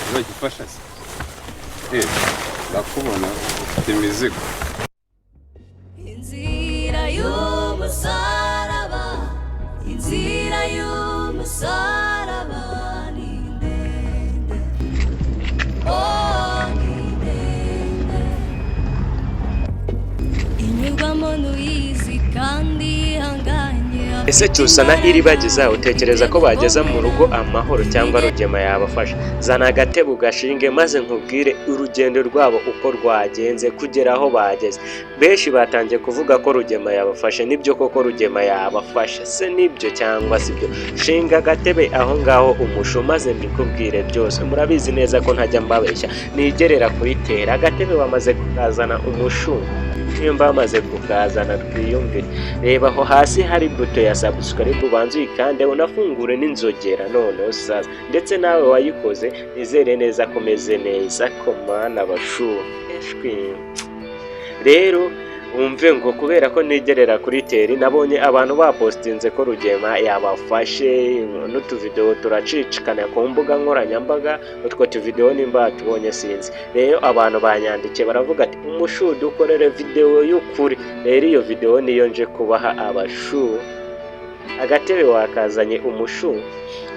Uzagifasha se ndakubona ufite imizigo. Inzira y'umusaraba, inzira y'umusaraba ni ndende, oh ni ndende, inyurwamo n'uyizi kandi ihanganye. Ese Cyusa na Iribagiza utekereza ko bageza mu rugo amahoro cyangwa Rugema yabafasha? Zana agatebe ugashinge maze nkubwire urugendo rwabo uko rwagenze kugera aho bageze. Benshi batangiye kuvuga ko Rugema yabafashe. Nibyo koko Rugema yabafashe? Se nibyo cyangwa sibyo? Shinga agatebe aho ngaho umusho maze mbikubwire byose. Murabizi neza ko ntajya mbabeshya, nigerera kuri tera. Agatebe bamaze kukazana umushu, nimba bamaze kukazana twiyumvire. Reba aho hasi hari buto ya subscribe, ubanze uyikande unafungure n'inzogera noneho sasa. Ndetse nawe wayikoze nizere neza ko meze neza ko mana bashu eshwi. Rero umve ngo kubera ko nigerera kuri teri nabonye abantu bapostinze ko Rugema yabafashe n'utuvideo turacicikana ku mbuga nkoranyambaga. Utwo tuvideo nimba tubonye sinzi. Rero abantu banyandikiye baravuga ati umushudu ukorere video y'ukuri. Rero iyo video niyo nje kubaha abashu. Agatebe wakazanye umushu.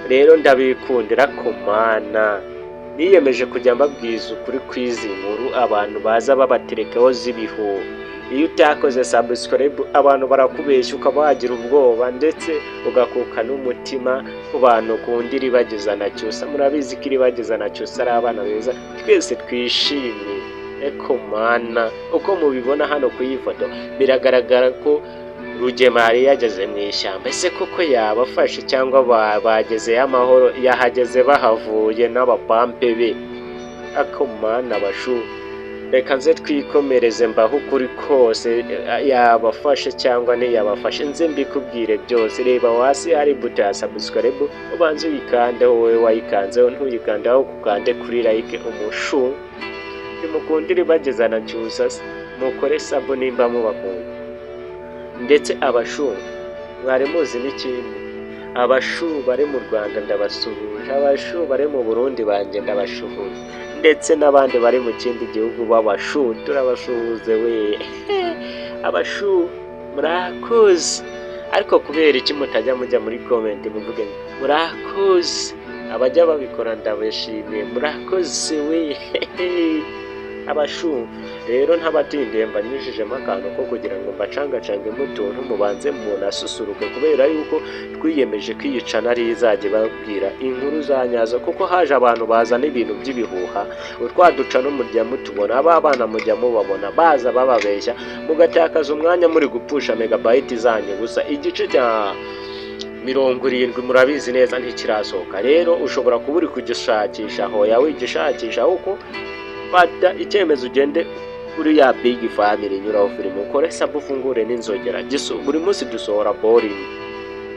Rero ndabikundira ko mana niyemeje kujya mbabwiza ukuri kwizi nkuru abantu baza babaterekaho z'ibihu. Iyo utakoze subscribe abantu barakubeshya ukaba wagira ubwoba ndetse ugakuka n'umutima ku bantu kundi Iribagiza na Cyusa. Murabizi ko Iribagiza na Cyusa ari abana beza twese twishimye. Eko mana uko mubibona hano ku iyi foto biragaragara ko Rugema yari yageze mu ishyamba. Ese koko yabafashe cyangwa bageze amahoro? Yahageze bahavuye n'abapampe be. Ako mana bashu, reka nze twikomereze mbaho ukuri kose. Yabafashe cyangwa ntiyabafashe nze mbikubwire byose. Reba hasi hari buto ya subscribe, ubanze uyikande. Wowe wayikanzeho ntuyikandeho kukande kuri like umushu. Nimukundire Iribagiza na Cyusa mukore sabo nimba mubakunda. Ndetse abashu mwari muzi n'ikindi, abashu bari mu Rwanda ndabasuhuje, abashu bari mu Burundi banjye ndabashuhuje, ndetse n'abandi bari mu kindi gihugu b'abashu turabashuhuze we. Abashu murakoze. Ariko kubera iki mutajya mujya muri comment muvuge murakoze? Abajya babikora ndabashimiye, murakoze we. Abashu rero ntabatindiye mbanyujijemo akantu ko kugira ngo mbacangacange mu tuntu mubanze munasusuruke, kubera yuko twiyemeje kwiyicana ari izajya babwira inkuru za nyazo, kuko haje abantu bazana ibintu by'ibihuha. Utwaduca no mujya mutubona, aba bana mujya mubabona baza bababeshya mugatakaza umwanya muri gupusha megabyte zanyu gusa. Igice cya 70 murabizi neza ntikirasohoka. Rero ushobora kuba uri kugishakisha aho yawe igishakisha uko fata icyemezo ugende kuri ya big family nyuraho filime ukore sub ufungure n'inzogera. Buri munsi dusohora boring.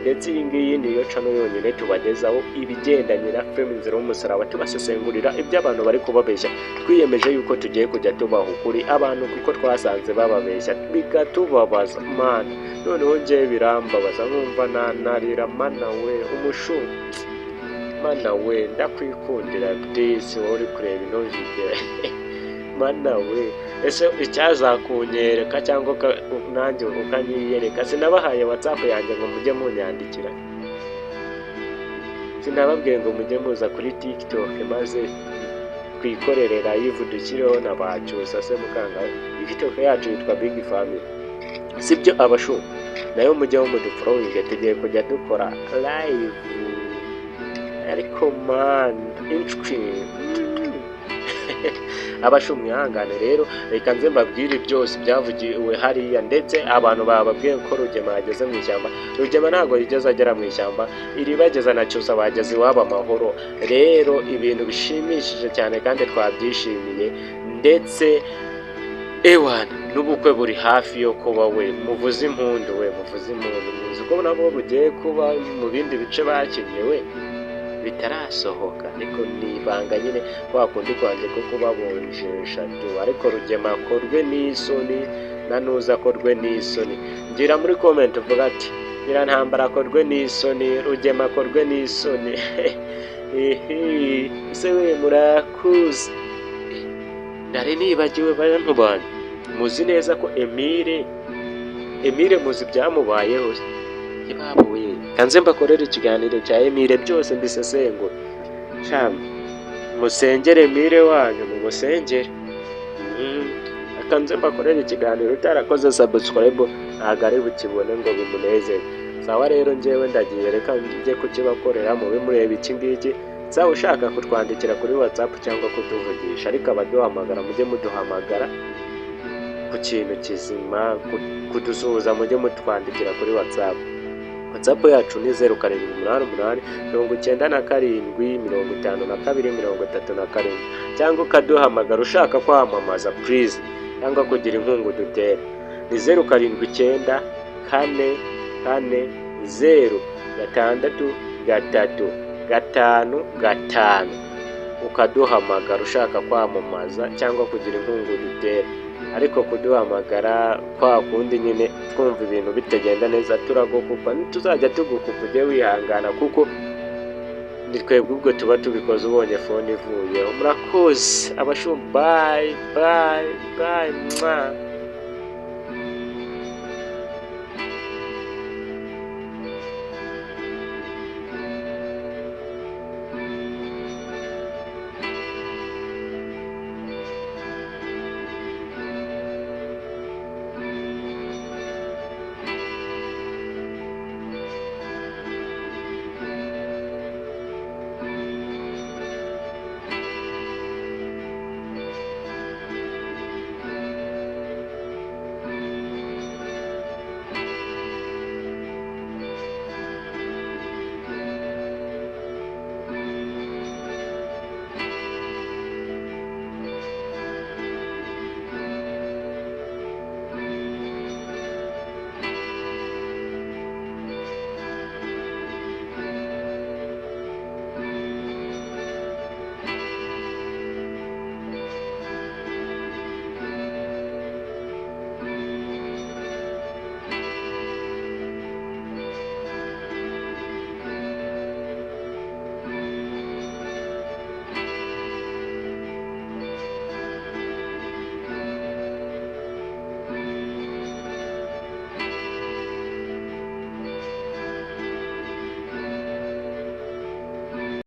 Ndetse iyi ngiyi niyo cano yonyine tubagezaho ibigendanye na film Inzira y'Umusaraba, tubasesengurira ibyo abantu bari kubabeshya. Twiyemeje yuko tugiye kujya tubaha ukuri abantu kuko twasanze bababeshya bikatubabaza mana. Noneho ngiye birambabaza nkumva nanarira mana we umushu. Mana we ndakwikundira please uri kureba ino video. Mana we ese icyazakunyereka cyangwa nanjye ukanyiyereka? Sinabahaye WhatsApp yanjye ngo mujye munyandikira, sinababwiye ngo mujye muza kuri TikTok maze twikorerera live dukireho na Cyusa se mukanga. TikTok yacu yitwa Big Family sibyo abashu? Nayo mujyeho mudufollowinge, tugiye kujya dukora live. Ariko man inchwi abashu mwihangane. Rero reka nze mbabwire byose byavugiwe hariya, ndetse abantu bababwiye ko Rugema yageze mu ishyamba. Rugema ntabwo yigeze agera mu ishyamba. Iribagiza na Cyusa bageze iwabo amahoro. Rero ibintu bishimishije cyane kandi twabyishimiye, ndetse ewana n'ubukwe buri hafi yo kuba we. Muvuze impundu we, muvuze impundu. Muzi ko nabo bugiye kuba mu bindi bice bakinnye we bitarasohoka, ariko nibanga nyine kwa kundi kwanjye ko kubabonjesha tu. Ariko Rugema akorwe n'isoni na nuza akorwe n'isoni. Ngira muri comment uvuga ati Nyirantambara akorwe n'isoni, Rugema akorwe n'isoni. Ese we murakuze? Nari nibagiwe bantu banyu, muzi neza ko Emile muzi byamubayeho. Ibabo we, kanze mbakorera ikiganiro cya Emile byose mbisesengura. Musengere Emile wanyu, mumusengere. Kanze mbakorera ikiganiro utarakoze subscribe ntabwo ari bukibone ngo bimunezeze. Sawa rero njyewe ndagiye, reka njye kukibakorera mu bimureba iki ngiki. Sawa ushaka kutwandikira kuri WhatsApp cyangwa kutuvugisha, ariko abaduhamagara mujye muduhamagara ku kintu kizima, kudusuhuza mujye mutwandikira kuri WhatsApp. WhatsApp yacu ni 0788 97 52 37, cyangwa ukaduhamagara ushaka kwamamaza please, cyangwa kugira inkunga udutera ni 0794 4 0 6 3 5 ukaduhamagara ushaka kwamamaza cyangwa kugira inkunga udutera. Ariko kuduhamagara kwa kundi nyine twumva ibintu bitagenda neza turagukupa, ntituzajya tugukupa, ujye wihangana kuko ni twebwe ubwo tuba tubikoze ubonye phone ivuyeho. Murakoze abashumba, bye.